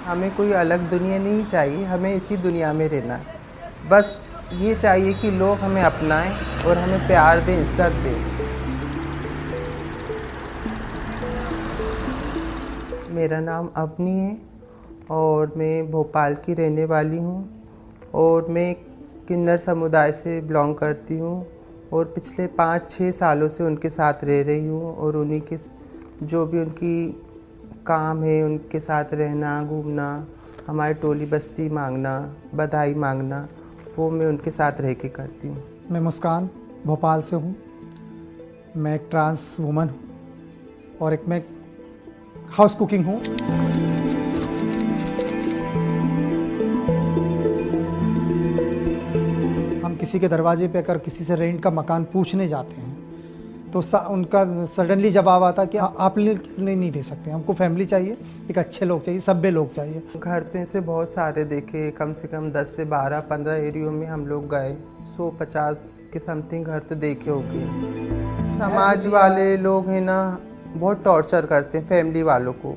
हमें कोई अलग दुनिया नहीं चाहिए, हमें इसी दुनिया में रहना है। बस ये चाहिए कि लोग हमें अपनाएं और हमें प्यार दें, इज़्ज़त दें। मेरा नाम अवनी है और मैं भोपाल की रहने वाली हूँ और मैं किन्नर समुदाय से बिलोंग करती हूँ और पिछले 5-6 सालों से उनके साथ रह रही हूँ और उन्हीं के जो भी उनकी काम है उनके साथ रहना, घूमना, हमारी टोली बस्ती मांगना, बधाई मांगना, वो मैं उनके साथ रह के करती हूँ। मैं मुस्कान भोपाल से हूँ। मैं एक ट्रांस वुमन हूँ और एक मैं हाउस कुकिंग हूँ। हम किसी के दरवाजे पे अगर किसी से रेंट का मकान पूछने जाते हैं तो उनका सडनली जवाब आता कि आप नहीं दे सकते, हमको फैमिली चाहिए, एक अच्छे लोग चाहिए, सभ्य लोग चाहिए। घर तो ऐसे बहुत सारे देखे, कम से कम 10 से 12-15 एरियो में हम लोग गए, 150 के समथिंग घर तो देखे होंगे। समाज वाले लोग हैं ना, बहुत टॉर्चर करते हैं फैमिली वालों को,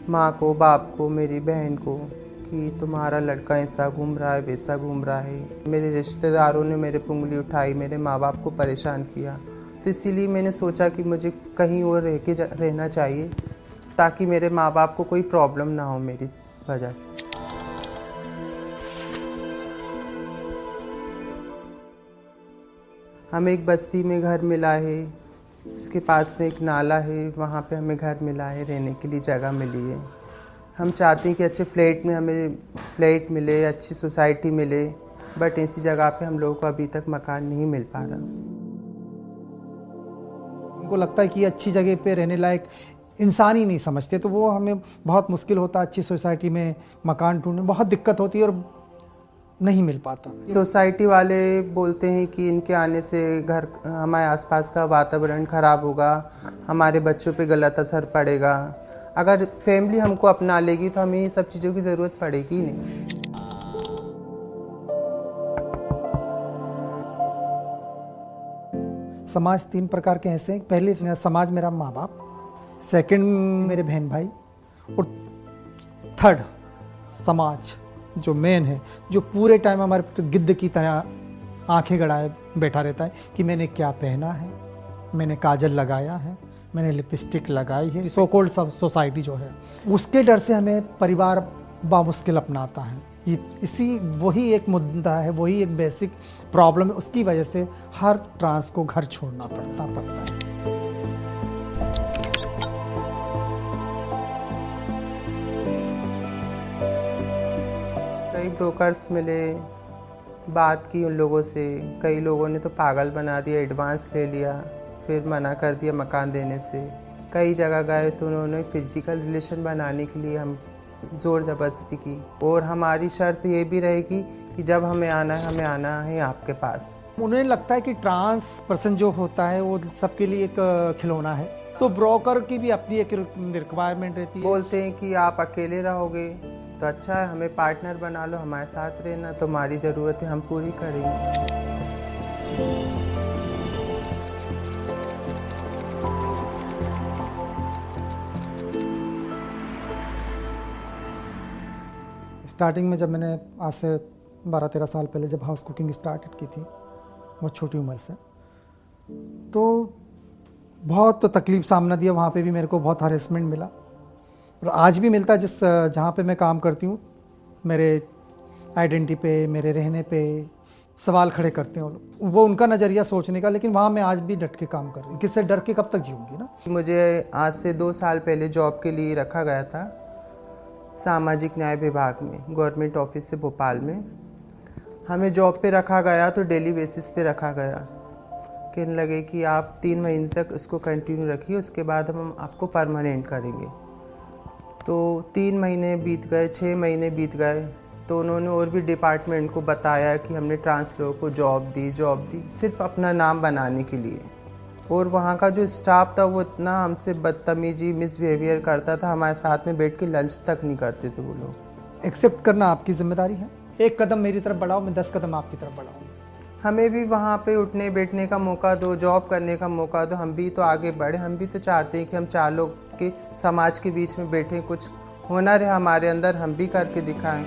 माँ को, बाप को, मेरी बहन को, कि तुम्हारा लड़का ऐसा घूम रहा है, वैसा घूम रहा है। मेरे रिश्तेदारों ने मेरे पे उंगली उठाई, मेरे माँ बाप को परेशान किया। तो इसीलिए मैंने सोचा कि मुझे कहीं और रहना चाहिए ताकि मेरे माँ बाप को कोई प्रॉब्लम ना हो मेरी वजह से। हमें एक बस्ती में घर मिला है, उसके पास में एक नाला है, वहाँ पे हमें घर मिला है, रहने के लिए जगह मिली है। हम चाहते हैं कि अच्छे फ्लैट में हमें फ्लैट मिले, अच्छी सोसाइटी मिले, बट ऐसी जगह पे हम लोगों को अभी तक मकान नहीं मिल पा रहा। उनको लगता है कि अच्छी जगह पे रहने लायक इंसान ही नहीं समझते, तो वो हमें बहुत मुश्किल होता है अच्छी सोसाइटी में मकान ढूंढने, बहुत दिक्कत होती है और नहीं मिल पाता। सोसाइटी वाले बोलते हैं कि इनके आने से घर हमारे आसपास का वातावरण ख़राब होगा, हमारे बच्चों पे गलत असर पड़ेगा। अगर फैमिली हमको अपना लेगी तो हमें ये सब चीज़ों की ज़रूरत पड़ेगी नहीं। समाज 3 प्रकार के ऐसे हैं। पहले समाज मेरा माँ बाप, सेकंड मेरे बहन भाई और थर्ड समाज जो मेन है, जो पूरे टाइम हमारे गिद्ध की तरह आंखें गड़ाए बैठा रहता है कि मैंने क्या पहना है, मैंने काजल लगाया है, मैंने लिपस्टिक लगाई है। सो कॉल्ड सोसाइटी जो है उसके डर से हमें परिवार बामुश्किल अपनाता है। इसी वही एक मुद्दा है, वही एक बेसिक प्रॉब्लम है, उसकी वजह से हर ट्रांस को घर छोड़ना पड़ता है। कई ब्रोकर्स मिले, बात की उन लोगों से, कई लोगों ने तो पागल बना दिया, एडवांस ले लिया, फिर मना कर दिया मकान देने से। कई जगह गए तो उन्होंने फिजिकल रिलेशन बनाने के लिए हम ज़ोर ज़बरदस्ती की और हमारी शर्त ये भी रहेगी कि जब हमें आना है आपके पास। उन्हें लगता है कि ट्रांस पर्सन जो होता है वो सबके लिए एक खिलौना है, तो ब्रोकर की भी अपनी एक रिक्वायरमेंट रहती है। बोलते हैं कि आप अकेले रहोगे तो अच्छा है, हमें पार्टनर बना लो, हमारे साथ रहना, तो हमारी ज़रूरतें हम पूरी करेंगे। स्टार्टिंग में जब मैंने आज से 12-13 साल पहले जब हाउस कुकिंग स्टार्टेड की थी, बहुत छोटी उम्र से, तो बहुत तकलीफ सामना दिया। वहाँ पे भी मेरे को बहुत हरेसमेंट मिला और आज भी मिलता है। जहाँ पे मैं काम करती हूँ, मेरे आइडेंटिटी पे, मेरे रहने पे सवाल खड़े करते हैं वो उनका नज़रिया सोचने का, लेकिन वहाँ मैं आज भी डट के काम कर रही हूँ। किससे डर के कब तक जीऊँगी ना। मुझे आज से 2 साल पहले जॉब के लिए रखा गया था सामाजिक न्याय विभाग में, गवर्नमेंट ऑफिस से भोपाल में। हमें जॉब पे रखा गया तो डेली बेसिस पे रखा गया, कहने लगे कि आप 3 महीने तक इसको कंटिन्यू रखिए, उसके बाद हम आपको परमानेंट करेंगे। तो 3 महीने बीत गए, 6 महीने बीत गए, तो उन्होंने और भी डिपार्टमेंट को बताया कि हमने ट्रांस लोगों को जॉब दी सिर्फ अपना नाम बनाने के लिए। और वहाँ का जो स्टाफ था वो इतना हमसे बदतमीजी, मिसबिहेवियर करता था, हमारे साथ में बैठ के लंच तक नहीं करते थे वो लोग। एक्सेप्ट करना आपकी जिम्मेदारी है। एक कदम मेरी तरफ बढ़ाओ, मैं 10 कदम आपकी तरफ बढ़ाऊँ। हमें भी वहाँ पे उठने बैठने का मौका दो, जॉब करने का मौका दो, हम भी तो आगे बढ़े। हम भी तो चाहते हैं कि हम 4 लोग के समाज के बीच में बैठे, कुछ हुनर है हमारे अंदर, हम भी करके दिखाएं।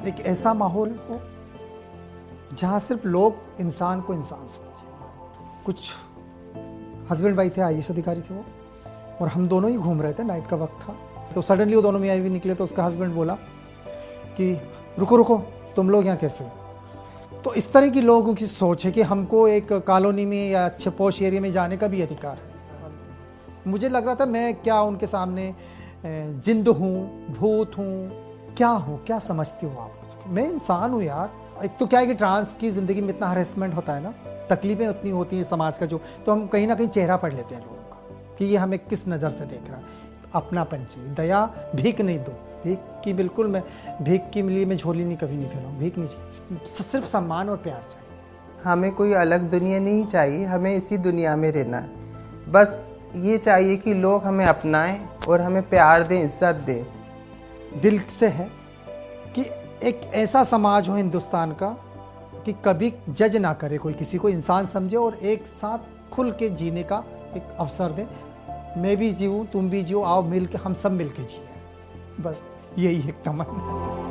एक ऐसा माहौल हो जहाँ सिर्फ लोग इंसान को इंसान समझे। कुछ हस्बैंड वाइफ थे, आईएएस अधिकारी थे वो, और हम दोनों ही घूम रहे थे, नाइट का वक्त था। तो सडनली वो दोनों मियाँ बीवी निकले, तो उसका हस्बैंड बोला कि रुको रुको, तुम लोग यहाँ कैसे? तो इस तरह की लोगों की सोच है कि हमको एक कॉलोनी में या अच्छे पॉश एरिया में जाने का भी अधिकार है। मुझे लग रहा था मैं क्या उनके सामने जिंद हूँ, भूत हूँ, क्या हूँ, क्या समझती हो आप मुझको? मैं इंसान हूँ यार। एक तो क्या है कि ट्रांस की ज़िंदगी में इतना हरेसमेंट होता है ना, तकलीफें उतनी होती हैं समाज का, जो तो हम कहीं ना कहीं चेहरा पढ़ लेते हैं लोगों का कि ये हमें किस नज़र से देख रहा है। अपनापन चाहिए, दया, भीख नहीं दो, भीख की बिल्कुल मैं भीख के लिए मैं झोली नहीं कभी नहीं फैलाऊँ, भीख नहीं चाहिए, सिर्फ सम्मान और प्यार चाहिए। हमें कोई अलग दुनिया नहीं चाहिए, हमें इसी दुनिया में रहना है। बस ये चाहिए कि लोग हमें अपनाएं और हमें प्यार दें, इज्जत दें। दिल से है कि एक ऐसा समाज हो हिंदुस्तान का कि कभी जज ना करे कोई किसी को, इंसान समझे और एक साथ खुल के जीने का एक अवसर दे। मैं भी जीऊँ, तुम भी जियो, आओ मिल के, हम सब मिल के जिए। बस यही एक तमन्ना है।